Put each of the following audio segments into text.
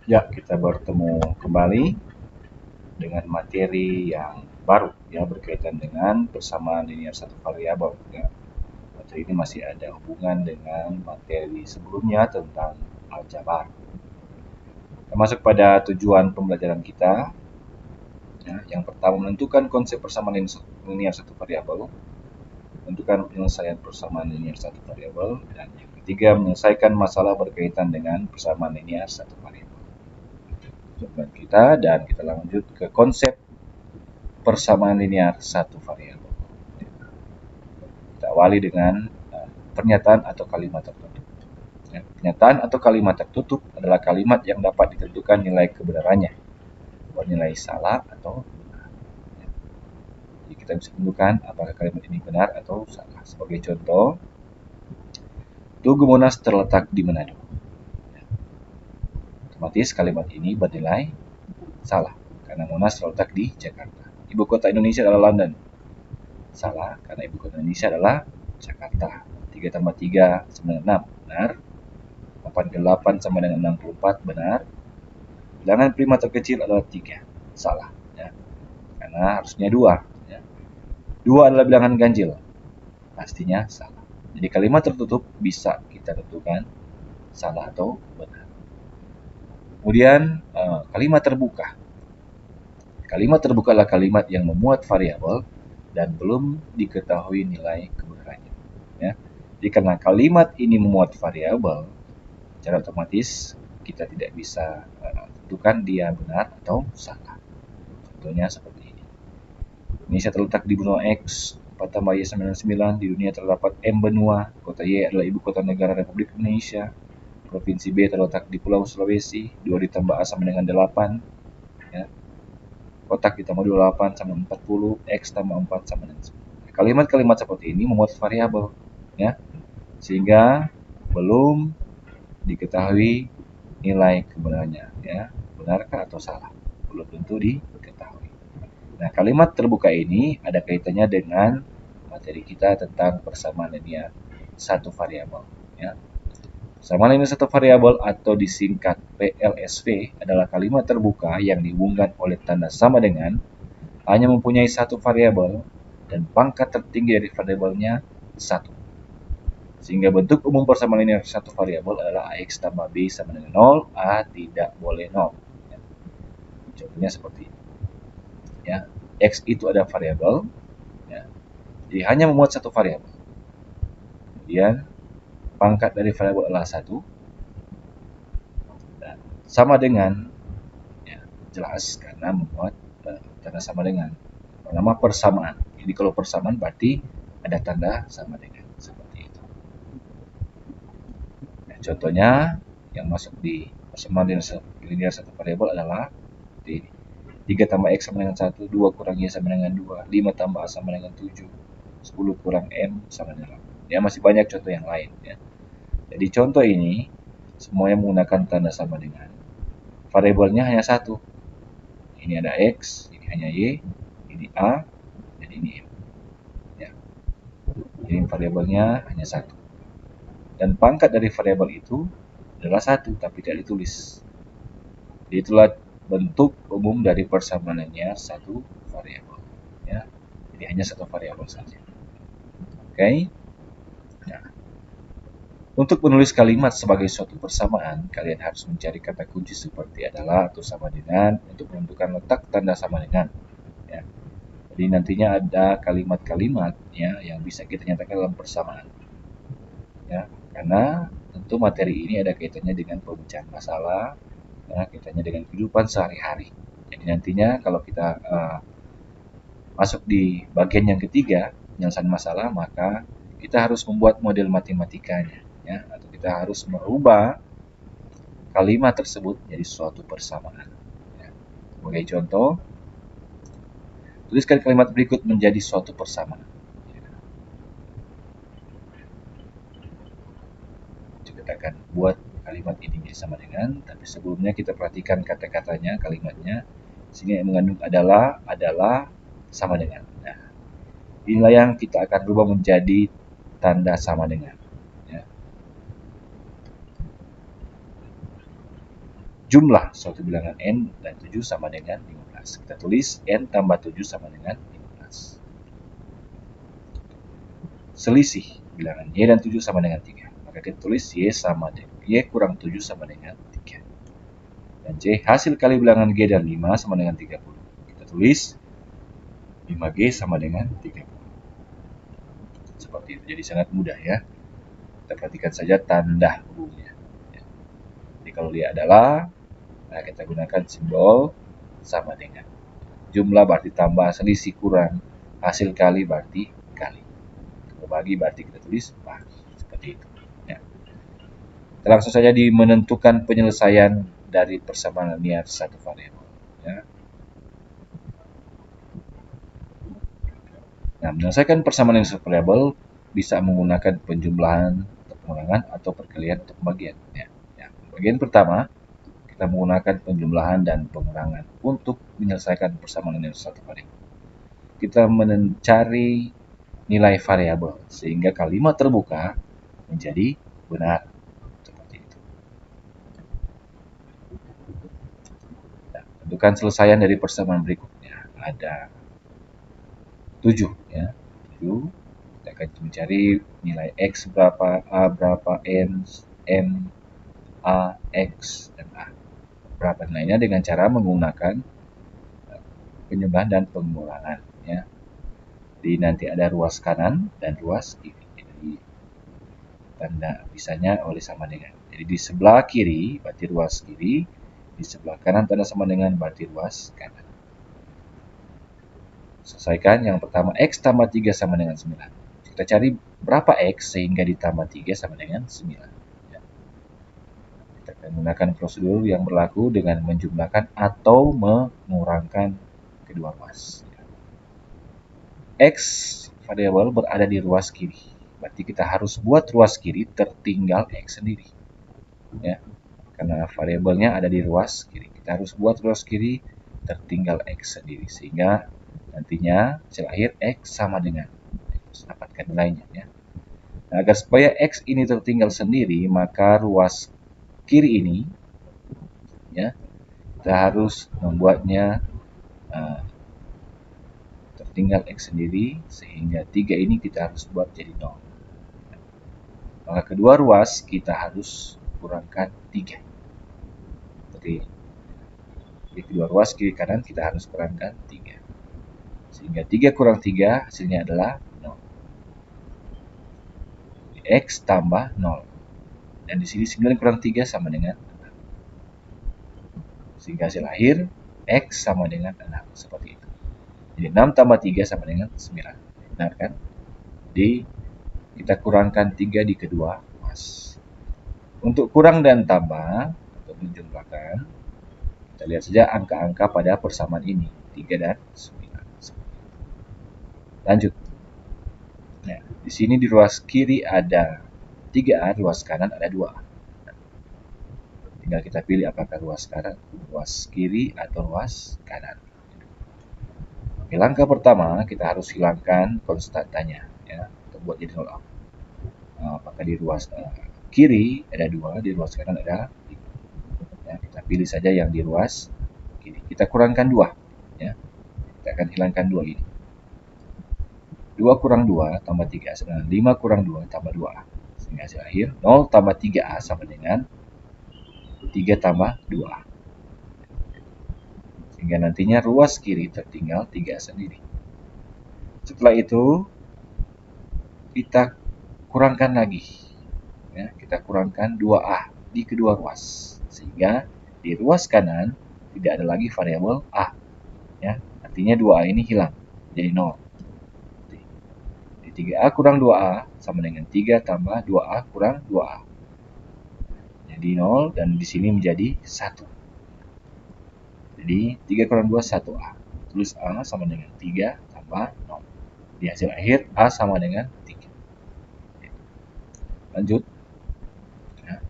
Ya, kita bertemu kembali dengan materi yang baru ya berkaitan dengan persamaan linear satu variabel ya. Materi ini masih ada hubungan dengan materi sebelumnya tentang aljabar. Kita masuk pada tujuan pembelajaran kita. Ya, yang pertama menentukan konsep persamaan linear satu variabel, menentukan penyelesaian persamaan linear satu variabel, dan yang ketiga menyelesaikan masalah berkaitan dengan persamaan linear satu variabel. Tujuan kita dan kita lanjut ke konsep persamaan linear satu variabel. Kita awali dengan pernyataan atau kalimat tertutup. Ya, pernyataan atau kalimat tertutup adalah kalimat yang dapat ditentukan nilai kebenarannya, bernilai salah atau benar. Ya, jadi kita bisa tentukan apakah kalimat ini benar atau salah. Sebagai contoh, Tugu Monas terletak di Manado. Ya, otomatis kalimat ini bernilai salah karena Monas terletak di Jakarta. Ibu kota Indonesia adalah London. Salah karena ibu kota Indonesia adalah Jakarta. 3 tambah 3 sama dengan 6. Benar. 8 ke 8 sama dengan 64. Benar. Bilangan prima terkecil adalah 3. Salah. Ya. Karena harusnya 2. Ya. 2 adalah bilangan ganjil. Pastinya salah. Jadi kalimat tertutup bisa kita tentukan salah atau benar. Kemudian kalimat terbuka. Kalimat terbuka adalah kalimat yang memuat variabel dan belum diketahui nilai kebenarannya. Ya. Jadi karena kalimat ini memuat variabel, secara otomatis kita tidak bisa tentukan dia benar atau salah. Contohnya seperti ini. Indonesia terletak di benua X, 4 tambah Y sama dengan 9. Di dunia terdapat M benua. Kota Y adalah ibu kota negara Republik Indonesia. Provinsi B terletak di Pulau Sulawesi. 2 ditambah A sama dengan 8. Ya. Kotak ditambah 28 sama 40, X tambah 4 sama dengan 9. Kalimat-kalimat seperti ini memuat variabel, ya, sehingga belum diketahui nilai kebenarannya, ya, benarkah atau salah, belum tentu diketahui. Nah, kalimat terbuka ini ada kaitannya dengan materi kita tentang persamaan linear satu variabel, ya. Persamaan linear satu variabel atau disingkat PLSV adalah kalimat terbuka yang dihubungkan oleh tanda sama dengan hanya mempunyai satu variabel dan pangkat tertinggi dari variabelnya 1. Sehingga bentuk umum persamaan linear satu variabel adalah AX tambah B sama dengan 0, A tidak boleh 0. Ya. Contohnya seperti ini. Ya. X itu ada variabel, ya. Jadi hanya memuat satu variabel. Kemudian pangkat dari variabel adalah 1 dan sama dengan, ya, jelas karena memuat tanda sama dengan. Nama persamaan. Jadi kalau persamaan berarti ada tanda sama dengan, seperti itu. Nah, contohnya yang masuk di persamaan linear satu variabel adalah ini. 3 tambah X sama dengan 1, 2 kurang Y sama dengan 2, 5 tambah A sama dengan 7, 10 kurang M sama dengan 8. Ya, masih banyak contoh yang lain. Ya. Jadi contoh ini semuanya menggunakan tanda sama dengan. Variabelnya hanya satu. Ini ada X, ini hanya Y, ini A, dan ini M. Ya. Jadi variabelnya hanya satu. Dan pangkat dari variabel itu adalah satu, tapi tidak ditulis. Jadi itulah bentuk umum dari persamaan linear satu variabel. Ya. Jadi hanya satu variabel saja. Oke. Nah, untuk menulis kalimat sebagai suatu persamaan, kalian harus mencari kata kunci seperti adalah atau sama dengan untuk menentukan letak tanda sama dengan. Ya. Jadi nantinya ada kalimat-kalimat ya yang bisa kita nyatakan dalam persamaan. Ya, karena tentu materi ini ada kaitannya dengan pemecahan masalah, ya, kaitannya dengan kehidupan sehari-hari. Jadi nantinya kalau kita masuk di bagian yang ketiga, penyelesaian masalah, maka kita harus membuat model matematikanya, ya, atau kita harus merubah kalimat tersebut menjadi suatu persamaan. Ya. Sebagai contoh, tuliskan kalimat berikut menjadi suatu persamaan. Kita akan buat kalimat ini sama dengan, tapi sebelumnya kita perhatikan kata-katanya, kalimatnya, sehingga yang mengandung adalah sama dengan. Nah, inilah yang kita akan rubah menjadi tanda sama dengan. Ya. jumlah suatu bilangan n dan 7 sama dengan 15. Kita tulis n tambah 7 sama dengan 15. Selisih bilangan y dan 7 sama dengan 3. Maka kita tulis y kurang 7 sama dengan 3. Dan c, hasil kali bilangan g dan 5 sama dengan 30. Kita tulis 5g sama dengan 30. Seperti itu. Jadi sangat mudah ya. Kita perhatikan saja tanda hubungnya. Jadi kalau dia adalah, nah kita gunakan simbol sama dengan. Jumlah berarti tambah, selisih kurang, hasil kali berarti kali. Kalau bagi berarti kita tulis bagi. Seperti itu. Ya. Kita langsung saja menentukan penyelesaian dari persamaan linear satu variabel. Ya. Nah, menyelesaikan persamaan linear satu variabel bisa menggunakan penjumlahan untuk pengulangan atau perkalian untuk pembagian. Ya. Bagian pertama, kita menggunakan penjumlahan dan pengurangan untuk menyelesaikan persamaan linear satu variabel. Kita mencari nilai variabel sehingga kalimat terbuka menjadi benar. Seperti itu. Nah, tentukan selesaian dari persamaan berikutnya. Ada 7 ya. 7. Kita akan mencari nilai x berapa, a berapa, n, a, x, dan a. Berapa nilainya dengan cara menggunakan penjumlahan dan pengurangan ya. Jadi nanti ada ruas kanan dan ruas kiri. Jadi tanda pisahnya oleh sama dengan. Jadi di sebelah kiri berarti ruas kiri, di sebelah kanan tanda sama dengan berarti ruas kanan. Selesaikan yang pertama, x tambah 3 sama dengan 9. Kita cari berapa x sehingga ditambah 3 sama dengan 9. Kita akan menggunakan prosedur yang berlaku dengan menjumlahkan atau mengurangkan kedua ruas. X variabel berada di ruas kiri. Berarti kita harus buat ruas kiri tertinggal x sendiri. Ya. Karena variabelnya ada di ruas kiri. Kita harus buat ruas kiri tertinggal x sendiri. Sehingga nantinya hasil akhir x sama dengan. Dapatkan nilainya. Ya. Nah, agar supaya x ini tertinggal sendiri, maka ruas kiri ini ya kita harus membuatnya tertinggal x sendiri, sehingga 3 ini kita harus buat jadi 0. Maka kedua ruas kita harus kurangkan 3. Jadi di kedua ruas kiri kanan kita harus kurangkan 3. Sehingga 3 kurang 3 hasilnya adalah 0. X tambah 0. Dan di sini 9 kurang 3 sama dengan 6. Sehingga hasil akhir x sama dengan 6. Seperti itu. Jadi 6 tambah 3 sama dengan 9. Benar kan? Jadi kita kurangkan 3 di kedua ruas. Untuk kurang dan tambah, untuk menjumlahkan, kita lihat saja angka-angka pada persamaan ini. 3 dan 9. Lanjut. Nah, di sini di ruas kiri ada 3A, ruas kanan ada 2A. Tinggal kita pilih apakah ruas kanan, ruas kiri, atau ruas kanan. Oke, langkah pertama kita harus hilangkan konstantanya ya, untuk buat jadi 0. Apakah di ruas kiri ada 2, di ruas kanan ada 3. Ya, kita pilih saja yang di ruas kiri. Kita kurangkan 2 ya. Kita akan hilangkan 2 ini. 2 kurang 2 tambah 3 sama 5 kurang 2 tambah 2A. Sehingga hasil akhir 0 tambah 3A sama dengan 3 tambah 2A. Sehingga nantinya ruas kiri tertinggal 3 sendiri. Setelah itu kita kurangkan lagi. Ya, kita kurangkan 2A di kedua ruas. Sehingga di ruas kanan tidak ada lagi variabel A. Ya, artinya 2A ini hilang. Jadi 0. Jadi 3A kurang 2A sama dengan 3 tambah 2A kurang 2A. Jadi 0 dan di sini menjadi 1. Jadi 3 kurang 2, 1A. Tulis A sama dengan 3 tambah 0. Di hasil akhir A sama dengan 3. Lanjut. Nah,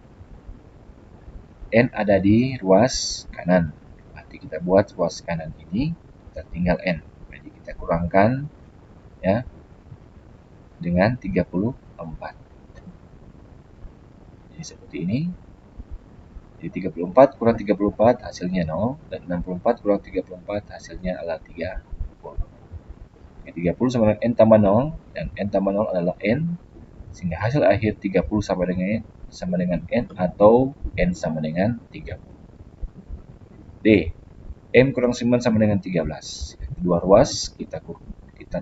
N ada di ruas kanan. Berarti kita buat ruas kanan ini tertinggal N. Jadi kita kurangkan ya dengan 34. Jadi seperti ini. Jadi 34 kurang 34 hasilnya 0, dan 64 kurang 34 hasilnya adalah 30. 30 sama dengan N tambah 0, dan N tambah 0 adalah N, sehingga hasil akhir 30 sama dengan N atau N sama dengan 30. D. M kurang 9 sama dengan 13. Kedua ruas kita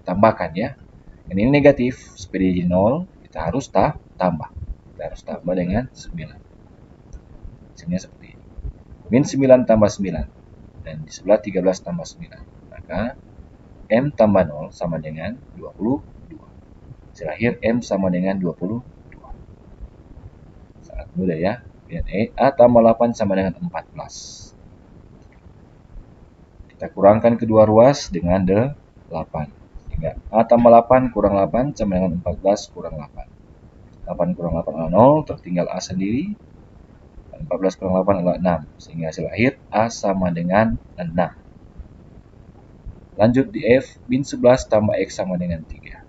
tambahkan ya. Ini negatif, supaya jadi 0, kita harus tambah. Kita harus tambah dengan 9. Hasilnya seperti ini. Min 9 tambah 9. Dan di sebelah 13 tambah 9. Maka M tambah 0 sama dengan 22. Hasil akhir M sama dengan 22. Sangat mudah ya. Lihat A tambah 8 sama dengan 14. Kita kurangkan kedua ruas dengan 8. Sehingga A tambah 8 kurang 8 sama dengan 14 kurang 8. 8 kurang 8 adalah 0, tertinggal A sendiri. 14 kurang 8 adalah 6. Sehingga hasil akhir A sama dengan 6. Lanjut di F, min 11 tambah X sama dengan 3.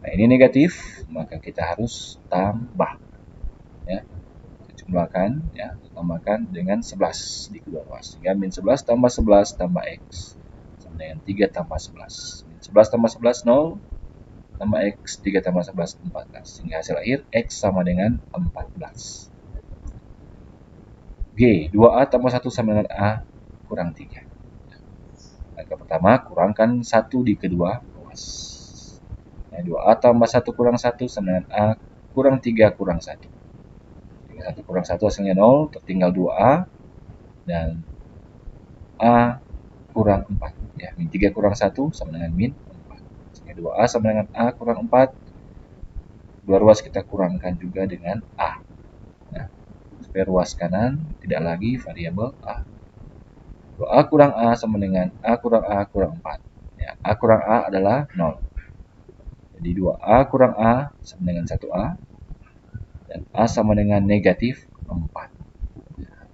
Nah, ini negatif, maka kita harus tambah. Ya. Jumlahkan, ya, tambahkan dengan 11 di kedua ruas. Sehingga min 11 tambah 11 tambah X sama dengan 3 tambah 11. Min 11 tambah 11, 0. Tambah X, 3 tambah 11, 14. Sehingga hasil akhir X sama dengan 14. G, 2A tambah 1 sama dengan A kurang 3. Langkah pertama, kurangkan 1 di kedua ruas. Nah, 2A tambah 1 kurang 1 sama dengan A kurang 3 kurang 1. 1 kurang 1 hasilnya 0, tertinggal 2A, dan A kurang 4. Ya, min 3 kurang 1 sama dengan min 4. Sehingga 2A sama dengan A kurang 4. Dua ruas kita kurangkan juga dengan A. Nah, supaya ruas kanan tidak lagi variabel A. 2A kurang A sama dengan A kurang 4. Ya, A kurang A adalah 0. Jadi 2A kurang A sama dengan 1A. Dan A sama dengan negatif 4.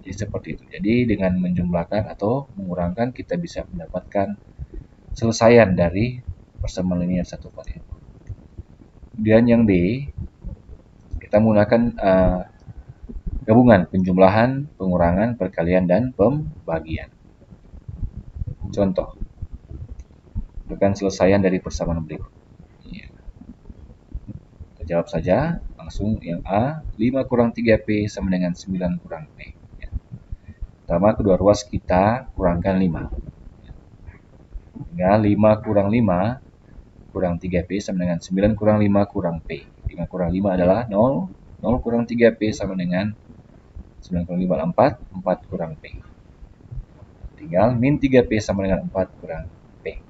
Jadi seperti itu. Jadi dengan menjumlahkan atau mengurangkan kita bisa mendapatkan selesaian dari persamaan linear satu variabel. Kemudian yang D, kita menggunakan gabungan penjumlahan, pengurangan, perkalian, dan pembagian. Contoh, bukan selesaian dari persamaan berikut. Kita jawab saja langsung yang A, 5 kurang 3P sama dengan 9 kurang P. Pertama, kedua ruas kita kurangkan 5. Sehingga 5 kurang 5 kurang 3P sama dengan 9 kurang 5 kurang P. 5 kurang 5 adalah 0. 0 kurang 3P sama dengan 9 kurang 5 adalah 4. 4 kurang P. Tinggal min 3P sama dengan 4 kurang P.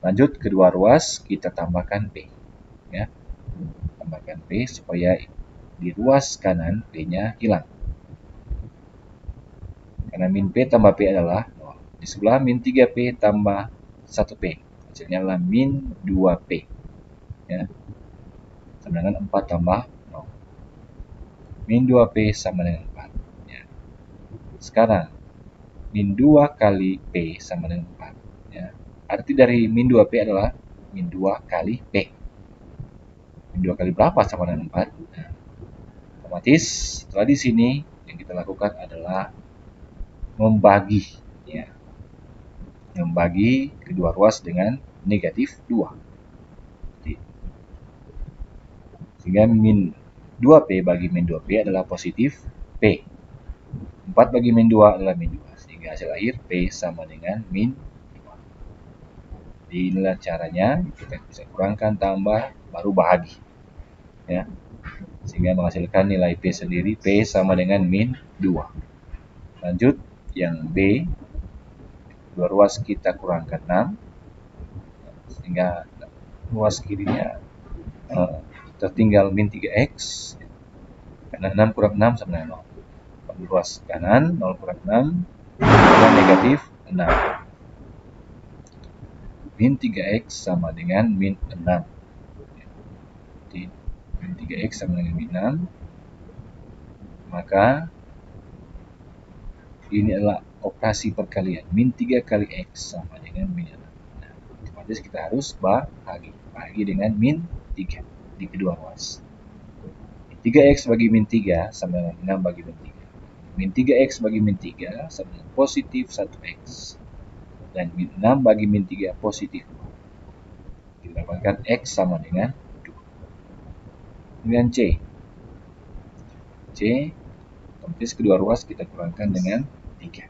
Lanjut, kedua ruas kita tambahkan P. Ya. Tambahkan P supaya di ruas kanan P-nya hilang. Karena min P tambah P adalah 0. Di sebelah min 3P tambah 1P. Hasilnya adalah min 2P. Ya. Sama dengan 4 tambah 0. Min 2P sama dengan 4. Ya. Sekarang, min 2 kali P sama dengan 4. Ya. Arti dari min 2P adalah min 2 kali P. Min 2 kali berapa sama dengan 4? Nah, otomatis setelah di sini yang kita lakukan adalah membagi, ya, membagi kedua ruas dengan negatif 2. Sehingga min 2P bagi min 2P adalah positif P. 4 bagi min 2 adalah min 2. Sehingga hasil akhir P sama dengan min 2. Jadi inilah caranya kita bisa kurangkan, tambah, baru bahagi. Ya. Sehingga menghasilkan nilai P sendiri, P sama dengan min 2. Lanjut, yang B, dua ruas kita kurangkan 6. Sehingga ruas kirinya tertinggal min 3X. Karena 6 kurang 6 sama dengan 0. Ruas kanan 0 kurang 6 dengan negatif 6. Min 3X sama dengan min 6. Jadi min 3X sama dengan min 6. Maka ini adalah operasi perkalian. Min 3 kali X sama dengan min 6. Nah, otomatis kita harus bahagi dengan min 3 di kedua ruas. 3x bagi min 3 sama dengan 6 bagi min 3. Min 3x bagi min 3 sama dengan positif 1x. Dan min 6 bagi min 3 positif 2. Kita dapatkan x sama dengan 2. Kemudian C. Otomatis kedua ruas kita kurangkan dengan 3.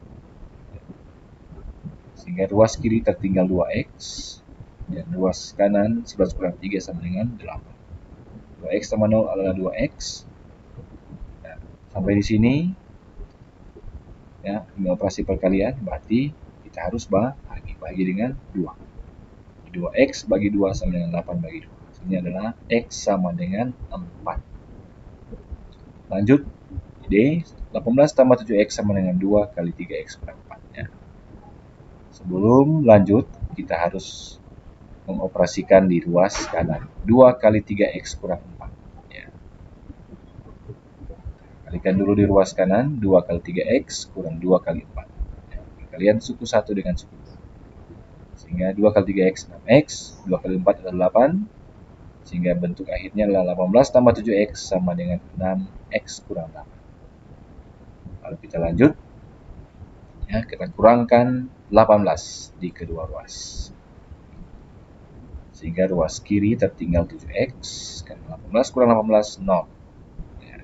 Sehingga ruas kiri tertinggal 2x. Dan ruas kanan 11 kurang 3 sama dengan 8. 2x sama 0 adalah 2x. Nah, sampai di sini ya, ini operasi perkalian, berarti kita harus bagi dengan 2. 2x bagi 2 sama dengan 8 bagi 2. Hasilnya adalah x sama dengan 4. Lanjut, D. 18 tambah 7x sama dengan 2 kali 3x kurang 4. Ya. Sebelum lanjut, kita harus mengoperasikan di ruas kanan. 2 kali 3x kurang 4. Ya. Kalikan dulu di ruas kanan, 2 kali 3x kurang 2 kali 4. Ya. Kalian suku 1 dengan suku 2. Sehingga 2 kali 3x 6x, 2 kali 4 adalah 8. Sehingga bentuk akhirnya adalah 18 tambah 7x sama dengan 6x kurang 8. Lalu kita lanjut. Ya, kita kurangkan 18 di kedua ruas. Sehingga ruas kiri tertinggal 7x, karena 18 kurang 18, 0. Ya.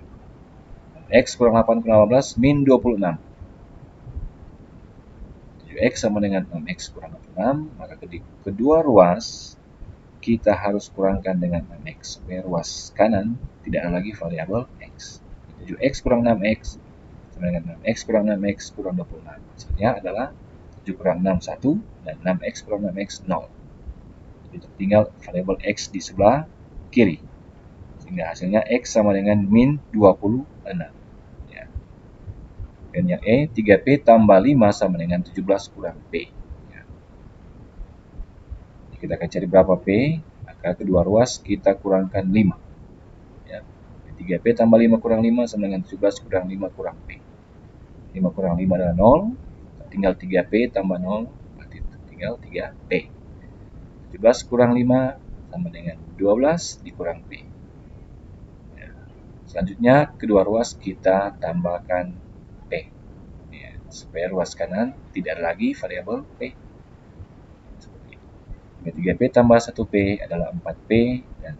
X kurang 8 kurang 18, min 26. 7x sama dengan 6x kurang 26, maka kedua ruas kita harus kurangkan dengan 6x, supaya ruas kanan tidak ada lagi variabel x. 7x kurang 6x sama dengan 6x kurang 6x kurang 26. Hasilnya adalah 7 kurang 6, 1, dan 6x kurang 6x, 0. Jadi tinggal variabel x di sebelah kiri. Sehingga hasilnya x sama dengan min 26. Ya. Dan yang E, 3P tambah 5 sama dengan 17 kurang P. Ya. Jadi kita akan cari berapa P, maka kedua ruas kita kurangkan 5. Ya. 3P tambah 5 kurang 5 sama dengan 17 kurang 5 kurang P. 5 kurang 5 adalah 0. Tinggal 3P tambah 0, berarti tinggal 3P. 17 kurang 5 sama dengan 12 dikurang P. Ya. Selanjutnya, kedua ruas kita tambahkan P. Ya, supaya ruas kanan tidak ada lagi variabel P. Seperti itu. 3P tambah 1P adalah 4P, dan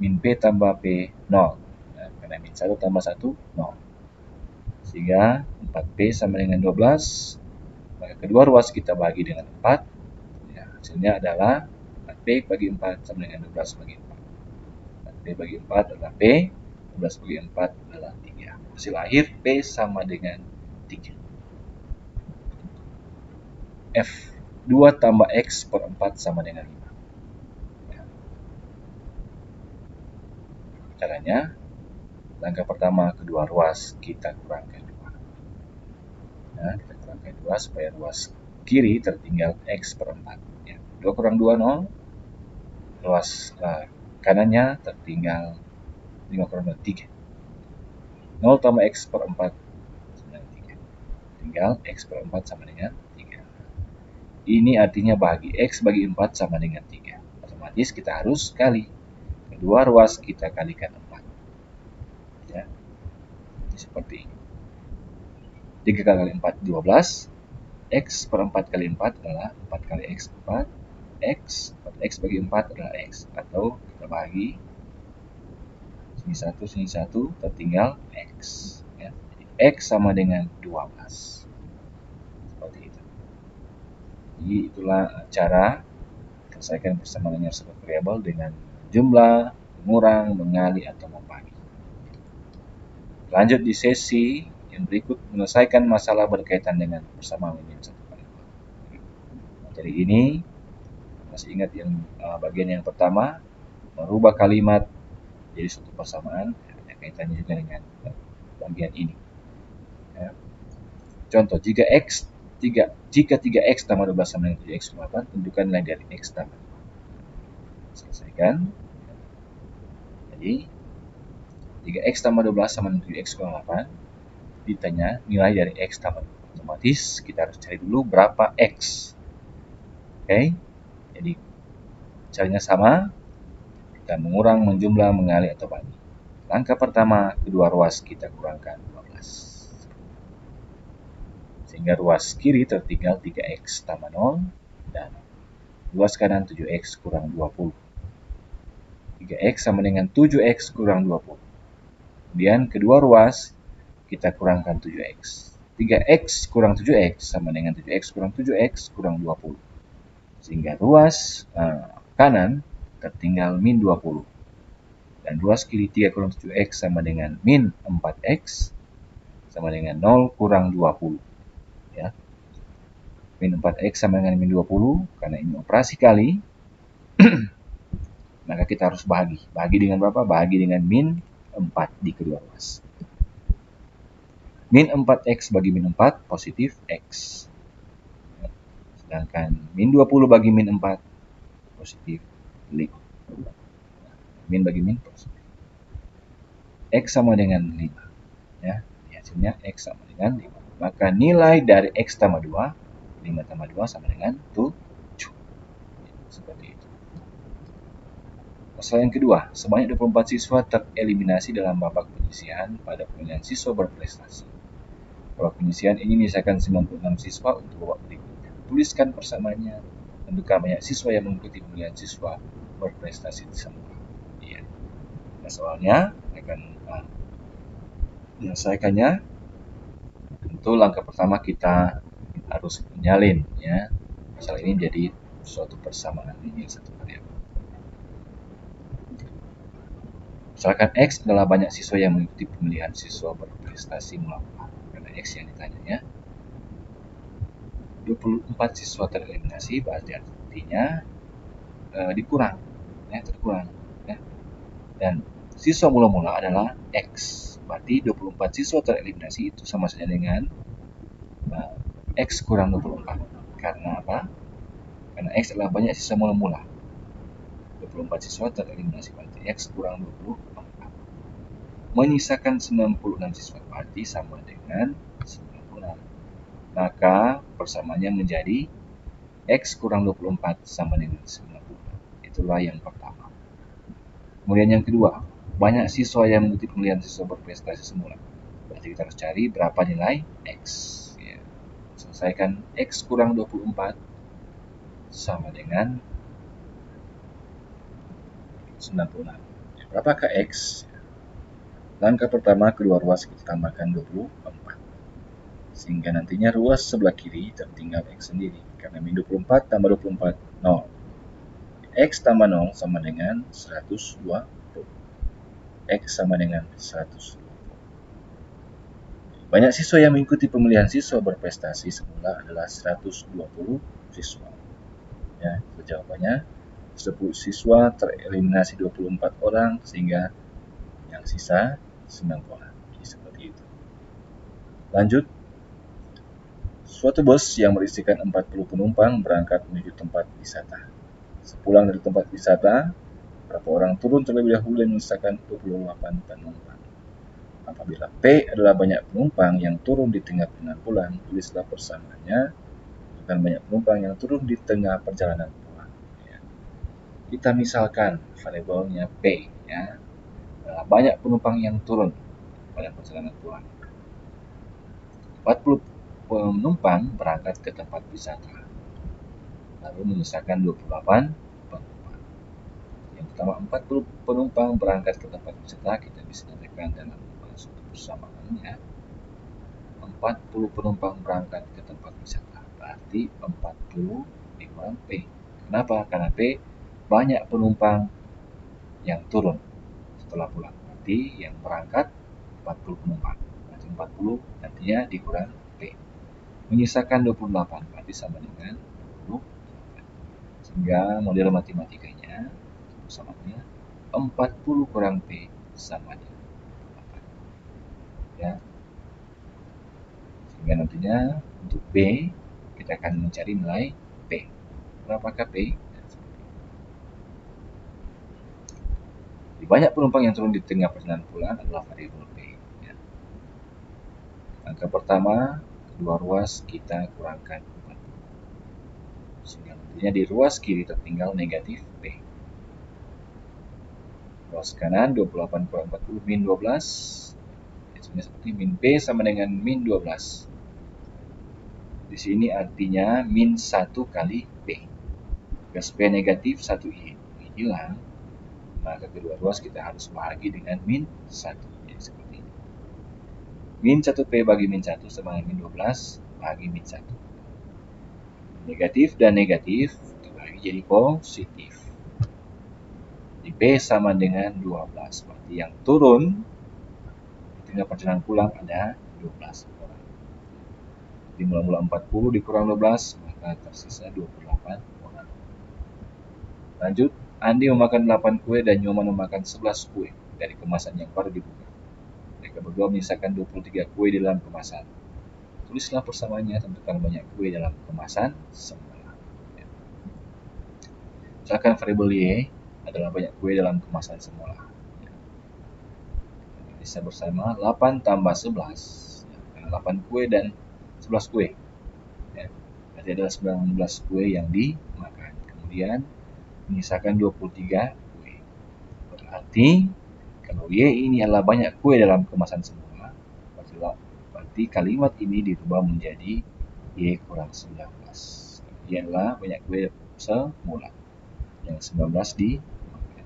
min P tambah P 0. Nah, karena min 1 tambah 1, 0. Sehingga 4P sama dengan 12. Maka kedua ruas kita bagi dengan 4. Ya, hasilnya adalah 4P bagi 4 sama dengan 12 bagi 4. 4P bagi 4 adalah P, 12 bagi 4 adalah 3. Hasil akhir P sama dengan 3. F, 2 tambah X per 4 sama dengan 5. Ya. Caranya, langkah pertama kedua ruas kita kurangkan 2. Nah, kita kurangkan 2 supaya ruas kiri tertinggal X per 4. Ya. 2 kurang 2, 0. Ruas kanannya tertinggal 5 kurang 2, 3. 0 tambah X per 4 sama dengan 3. Tinggal X per 4 sama dengan 3. Ini artinya bagi X bagi 4 sama dengan 3. Otomatis kita harus kali. Kedua ruas kita kalikan 4. Ya. Seperti ini. 3 kali 4, 12. X per 4 kali 4 adalah 4 kali X 4. X bagi 4 adalah X. Atau kita bagi sini 1, tertinggal X. Ya. Jadi X sama dengan 12. Seperti itu. Jadi itulah cara selesaikan persamaan linear satu variabel dengan jumlah, mengurang, mengali, atau membagi. Lanjut di sesi yang berikut, menyelesaikan masalah berkaitan dengan persamaan linear satu variabel. Materi ini masih ingat yang bagian yang pertama, merubah kalimat jadi suatu persamaan, ada kaitannya juga dengan bagian ini. Ya. Contoh, jika 3x tambah 12 sama dengan 7x kurang 8, tentukan nilai dari x tambah 2. Selesaikan. Jadi, 3x tambah 12 sama dengan 7x kurang 8, ditanya nilai dari x tambah 2. Otomatis kita harus cari dulu berapa x. Oke. Jadi caranya sama, kita mengurang, menjumlah, mengali, atau bagi. Langkah pertama, kedua ruas kita kurangkan 12. Sehingga ruas kiri tertinggal 3x tambah 0 dan ruas kanan 7x kurang 20. 3x sama dengan 7x kurang 20. Kemudian kedua ruas kita kurangkan 7x. 3x kurang 7x sama dengan 7x kurang 7x kurang 20. Sehingga ruas kanan tertinggal min 20. Dan ruas kiri 3 kurang 7x sama dengan min 4x sama dengan 0 kurang 20. Ya. Min 4x sama dengan min 20, karena ini operasi kali, maka kita harus bahagi. Bahagi dengan berapa? Bahagi dengan min 4 di kedua ruas. Min 4x bagi min 4, positif x. Sedangkan min 20 bagi min 4, positif 5. Min bagi min, positif. X sama dengan 5. Ya, hasilnya x sama dengan 5. Maka nilai dari x tambah 2, 5 tambah 2 sama dengan 7. Seperti itu. Masalah yang kedua, sebanyak 24 siswa tereliminasi dalam babak penyisihan pada pemilihan siswa berprestasi. Babak penyisihan ini menyisakan 96 siswa untuk babak berikutnya. Tuliskan persamaannya, tentukan banyak siswa yang mengikuti pemilihan siswa berprestasi semua. Ya. Nah, soalnya akan menyelesaikannya. Tentu langkah pertama kita harus menyalin, ya. Masalah ini jadi suatu persamaan linear satu variabel. Misalkan X adalah banyak siswa yang mengikuti pemilihan siswa berprestasi mula-mula, karena X yang ditanya, ya. 24 siswa tereliminasi berarti artinya dikurang, ya, terkurang, ya. Dan siswa mula-mula adalah X, berarti 24 siswa tereliminasi itu sama saja dengan X kurang 24. Karena apa? Karena X adalah banyak siswa mula-mula. 24 siswa tereliminasi berarti X kurang 24. Menyisakan 96 siswa berarti sama dengan 96. Maka persamaannya menjadi X kurang 24 sama dengan 96. Itulah yang pertama. Kemudian yang kedua, banyak siswa yang mengikuti pemilihan siswa berprestasi semula. Berarti kita harus cari berapa nilai X. Ya. Selesaikan X kurang 24 sama dengan 96. Berapakah X? Langkah pertama, kedua ruas kita tambahkan 24. Sehingga nantinya ruas sebelah kiri tertinggal X sendiri. Karena min 24 tambah 24, 0. X tambah 0 sama dengan 120. X sama dengan 120. Banyak siswa yang mengikuti pemilihan siswa berprestasi semula adalah 120 siswa. Ya, jawabannya 10 siswa tereliminasi 24 orang, sehingga yang sisa 9 orang. Seperti itu. Lanjut. Suatu bus yang berisikan 40 penumpang berangkat menuju tempat wisata. Sepulang dari tempat wisata, berapa orang turun terlebih dahulu dan menyisakan 28 penumpang. Apabila P adalah banyak penumpang yang turun di tengah pulang, tulislah persamaannya dengan banyak penumpang yang turun di tengah perjalanan pulang. Ya. Kita misalkan variabelnya P, ya, banyak penumpang yang turun pada perjalanan pulang. 40 penumpang berangkat ke tempat wisata, lalu menyisakan 28 penumpang. Yang pertama, 40 penumpang berangkat ke tempat wisata, kita bisa nyatakan dalam suatu persamaan, ya. 40 penumpang berangkat ke tempat wisata, berarti 40 dikurang P. Kenapa? Karena P banyak penumpang yang turun setelah pulang, berarti yang berangkat 40 penumpang, berarti 40 nantinya dikurang P. Menyisakan 28 berarti sama dengan 28. Sehingga model matematikanya samaannya 40 kurang P sama dengan 28. Ya. Sehingga nantinya untuk B kita akan mencari nilai P. Berapakah P? Di banyak penumpang yang turun di tengah perjalanan pulang adalah variabel P. Ya. Angka pertama, kedua ruas kita kurangkan 40. Sehingga nantinya di ruas kiri tertinggal negatif P. Ruas kanan 28 kurang 40 min 12. Hasilnya seperti min P sama dengan min 12. Di sini artinya min 1 kali P. Gas P negatif 1I hilang, maka kedua ruas kita harus bahagi dengan min 1. Jadi seperti ini. Min 1P bagi min 1 sama dengan min 12 bagi min 1. Negatif dan negatif dibagi jadi positif. Di P sama dengan 12. Berarti yang turun di tengah perjalanan pulang ada 12 orang. Di mula-mula 40 dikurang 12, maka tersisa 28 orang. Lanjut, Andi memakan 8 kue dan Nyoman memakan 11 kue dari kemasan yang baru dibuka. Mereka berdua menyisakan 23 kue di dalam kemasan. Tulislah persamaannya, tentukan banyak kue dalam kemasan semula. Misalkan variabel Y adalah banyak kue dalam kemasan semula. Bisa bersama 8 tambah 11. 8 kue dan 11 kue. Berarti adalah 19 kue yang dimakan. Kemudian menyisakan 23 kue. Berarti kalau Y ini adalah banyak kue dalam kemasan semula, berarti kalimat ini dirubah menjadi Y kurang 19. Y adalah banyak kue semula, yang 19 dimakan.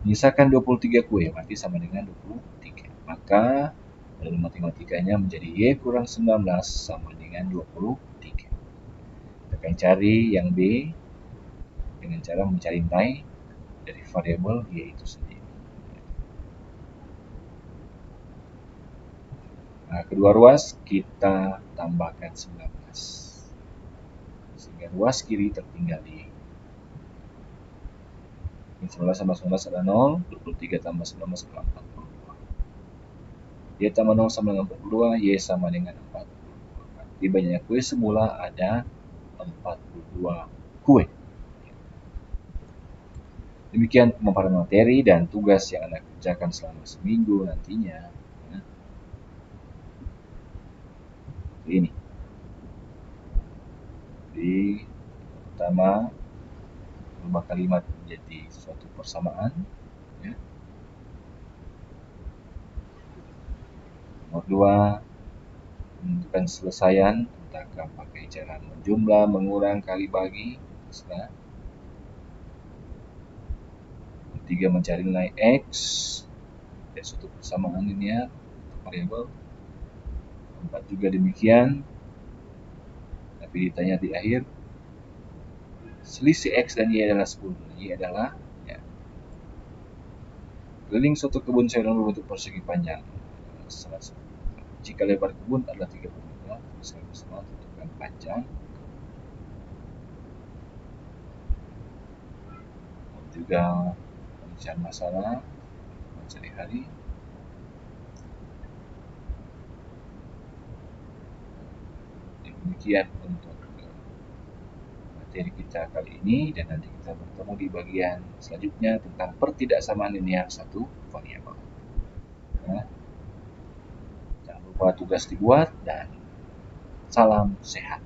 Menyisakan 23 kue, berarti sama dengan 23. Maka dalam matematikanya menjadi Y kurang 19 sama dengan 23. Kita akan cari yang B dengan cara mencari nilai dari variabel Y itu sendiri. Nah, kedua ruas kita tambahkan 19. Sehingga ruas kiri tertinggal di 19 sama 19 adalah 0, 23 tambah 19 adalah 42. Y tambah 0 sama dengan 42, Y sama dengan 42. Di banyak kue semula ada 42 kue. Demikian pemaparan materi dan tugas yang Anda kerjakan selama seminggu nantinya. Ini. Jadi, pertama, merubah kalimat menjadi suatu persamaan. Nomor 2, menentukan selesaian, entahkah pakai cara menjumlah, mengurang, kali bagi, terserah. 3, mencari nilai X dari suatu persamaan linear variabel. 4 juga demikian, tapi ditanya di akhir, selisih X dan Y adalah 10. Y adalah keliling suatu kebun sayuran berbentuk persegi panjang. Jika lebar kebun adalah 30 meter, tuliskan bersama, tentukan panjang. Juga penyelesaian masalah sehari-hari. Demikian untuk materi kita kali ini, dan nanti kita bertemu di bagian selanjutnya tentang pertidaksamaan linear satu variabel. Jangan lupa tugas dibuat dan salam sehat.